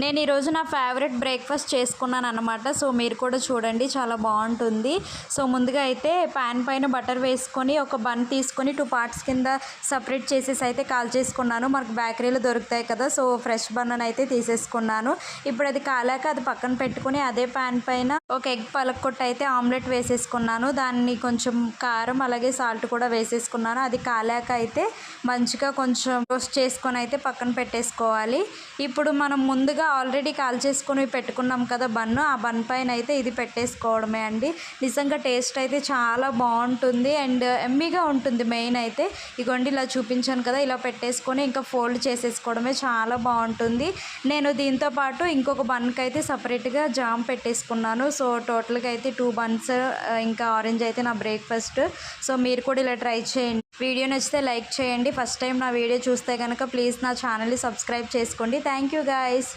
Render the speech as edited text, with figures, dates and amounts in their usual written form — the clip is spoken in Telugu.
నేను ఈరోజు నా ఫేవరెట్ బ్రేక్ఫాస్ట్ చేసుకున్నాను అనమాట. సో మీరు కూడా చూడండి, చాలా బాగుంటుంది. సో ముందుగా అయితే ప్యాన్ పైన బటర్ వేసుకొని ఒక బన్ తీసుకొని 2 పార్ట్స్ కింద సపరేట్ చేసేసి అయితే కాల్చేసుకున్నాను. మనకు బేకరీలో దొరుకుతాయి కదా, సో ఫ్రెష్ బన్ అయితే తీసేసుకున్నాను. ఇప్పుడు అది కాలాక అది పక్కన పెట్టుకుని అదే ప్యాన్ పైన ఒక ఎగ్ పలకొట్టి అయితే ఆమ్లెట్ వేసేసుకున్నాను. దాన్ని కొంచెం కారం అలాగే సాల్ట్ కూడా వేసేసుకున్నాను. అది కాలాక అయితే మంచిగా కొంచెం రోస్ట్ చేసుకొని అయితే పక్కన పెట్టేసుకోవాలి. ఇప్పుడు మనం ముందుగా ఆల్రెడీ కాల్చేసుకొని పెట్టుకున్నాం కదా బన్ను, ఆ బన్ పైన అయితే ఇది పెట్టేసుకోవడమే అండి. నిజంగా టేస్ట్ అయితే చాలా బాగుంటుంది అండ్ ఎమ్మీగా ఉంటుంది. మెయిన్ అయితే ఇగోండి ఇలా చూపించాను కదా, ఇలా పెట్టేసుకొని ఇంకా ఫోల్డ్ చేసేసుకోవడమే, చాలా బాగుంటుంది. నేను దీంతో పాటు ఇంకొక బన్కి అయితే సపరేట్గా జామ్ పెట్టేసుకున్నాను. సో టోటల్గా అయితే 2 బన్స్ ఇంకా ఆరెంజ్ అయితే నా బ్రేక్ఫాస్ట్. సో మీరు కూడా ఇలా ట్రై చేయండి. వీడియో నచ్చితే లైక్ చేయండి. ఫస్ట్ టైం నా వీడియో చూస్తే కనుక ప్లీజ్ నా ఛానల్ని సబ్స్క్రైబ్ చేసుకోండి. Thank you guys.